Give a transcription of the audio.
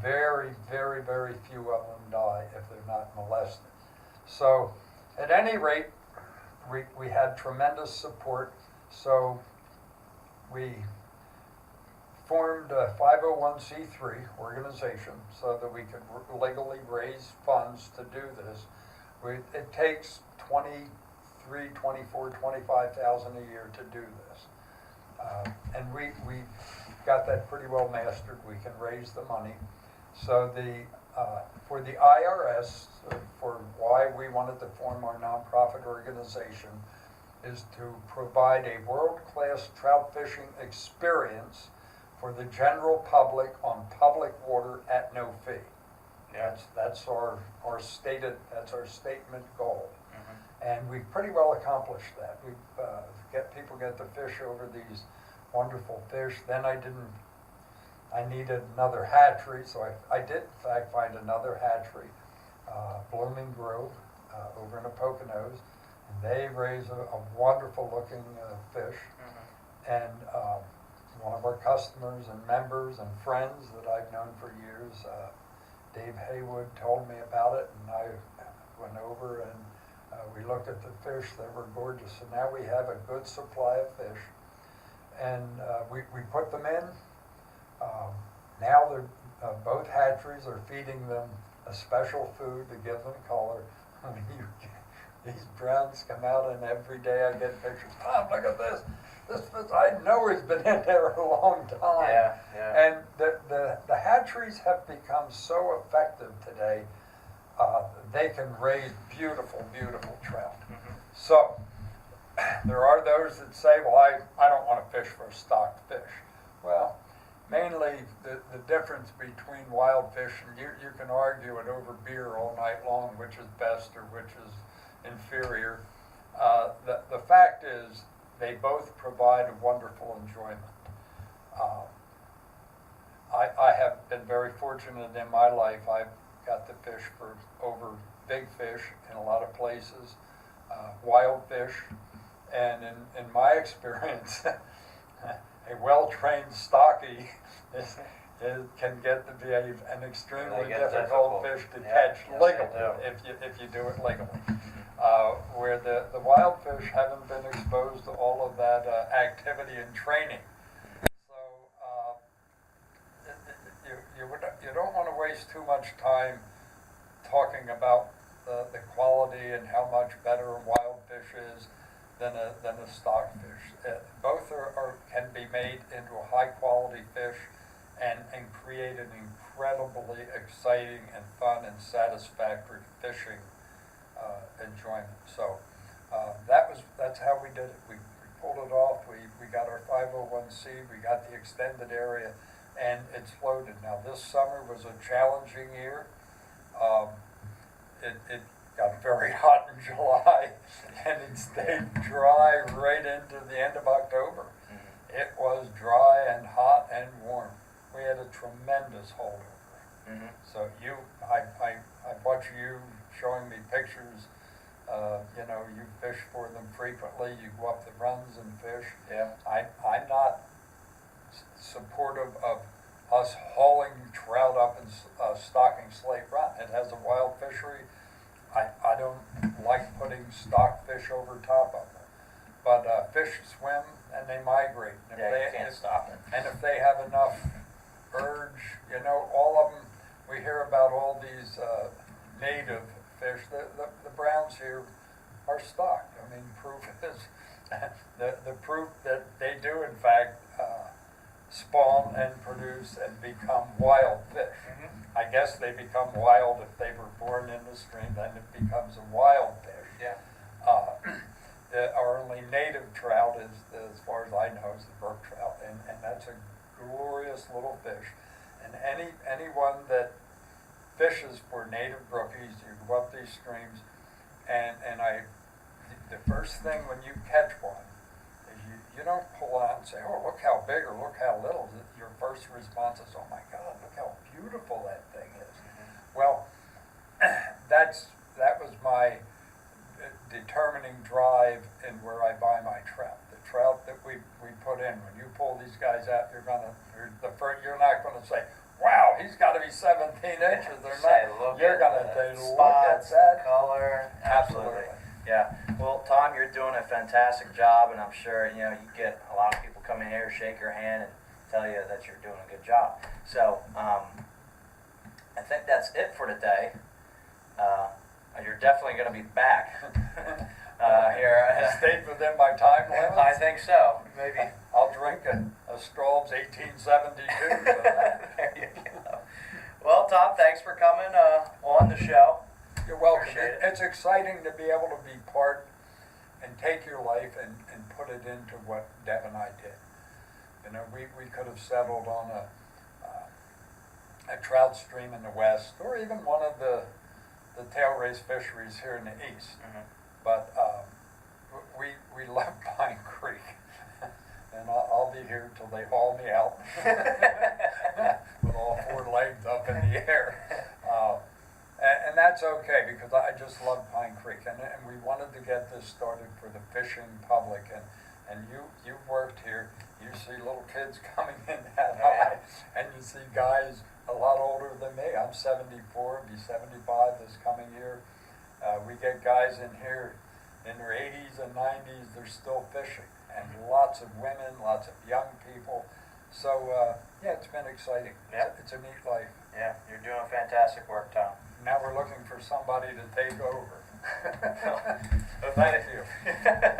Very, very, very few of them die if they're not molested. So, at any rate, we had tremendous support. So, we formed a 501c3 organization so that we could legally raise funds to do this. It takes 23, 24, 25,000 a year to do this. And we got that pretty well mastered. We can raise the money. So for the IRS, for why we wanted to form our nonprofit organization, is to provide a world-class trout fishing experience for the general public on public water at no fee. Yeah. That's our statement goal. And we've pretty well accomplished that. People get to fish over these wonderful fish. Then I needed another hatchery, so I did in fact find another hatchery, Blooming Grove, over in the Poconos, and they raise a wonderful looking fish. And one of our customers and members and friends that I've known for years, Dave Haywood, told me about it, and I went over and we looked at the fish. They were gorgeous, and now we have a good supply of fish. And we put them in. Now they're both hatcheries are feeding them a special food to give them color. I mean, these browns come out, and every day I get pictures. Tom, look at this. This fish, I know he's been in there a long time. Yeah. And the hatcheries have become so effective today. They can raise beautiful, beautiful trout. So there are those that say, well, I don't want to fish for a stocked fish. Well, mainly the difference between wild fish, and you can argue it over beer all night long, which is best or which is inferior. The fact is they both provide a wonderful enjoyment. I have been very fortunate in my life. I've got to fish for over big fish in a lot of places, wild fish, and in my experience, a well-trained stocky can get to be an extremely difficult fish to catch legally if you do it legally. Where the wild fish haven't been exposed to all of that activity and training. You don't want to waste too much time talking about the quality and how much better a wild fish is than a stock fish. Both can be made into a high quality fish and create an incredibly exciting and fun and satisfactory fishing enjoyment. So that's how we did it. We pulled it off. We got our 501c. We got the extended area. And it's floated. Now, this summer was a challenging year. It got very hot in July, and it stayed dry right into the end of October. It was dry and hot and warm. We had a tremendous holdover. So I watch you showing me pictures. You fish for them frequently. You go up the runs and fish. Yeah. I'm not supportive of us hauling trout up and stocking Slate Run. It has a wild fishery. I don't like putting stock fish over top of them. But fish swim and they migrate. And you can't stop them. And if they have enough urge, all of them, we hear about all these native fish. The browns here are stocked. I mean, proof is the proof that they do in fact spawn and produce and become wild fish. I guess they become wild if they were born in the stream, then it becomes a wild fish. Yeah. Our only native trout is, as far as I know, is the brook trout, and that's a glorious little fish. And anyone that fishes for native brookies, you go up these streams, and the first thing when you catch one is you don't pull out and say, oh, look how big or look how little. Your first response is, oh my God, look how beautiful that thing is. Well, that was my determining drive in where I buy my trout. The trout that we put in, when you pull these guys out, you're not going to say, wow, he's got a only 17 inches. They're Say, not. look You're at gonna the take a look at spots, that. the color. Absolutely. Yeah. Well, Tom, you're doing a fantastic job, and I'm sure you get a lot of people come in here, shake your hand, and tell you that you're doing a good job. So I think that's it for today. You're definitely going to be back here. Stayed within my time limit. I think so. Maybe. I'll drink a Straub's 1872. There you go. Well, Tom, thanks for coming on the show. You're welcome. Appreciate it. It's exciting to be able to be part and take your life and put it into what Deb and I did. We could have settled on a trout stream in the west, or even one of the tail race fisheries here in the east. Mm-hmm. But we love Pine Creek, and I'll be here till they haul me out with all 4 legs up in the air. And that's okay, because I just love Pine Creek, and we wanted to get this started for the fishing public, and you've worked here. You see little kids coming in that high, and you see guys a lot older than me. I'm 74, be 75 this coming year. We get guys in here in their 80s and 90s, they're still fishing, and lots of women, lots of young people. So yeah, it's been exciting. Yeah. It's a neat life. Yeah, you're doing fantastic work, Tom. Now we're looking for somebody to take over. Well, Thank you.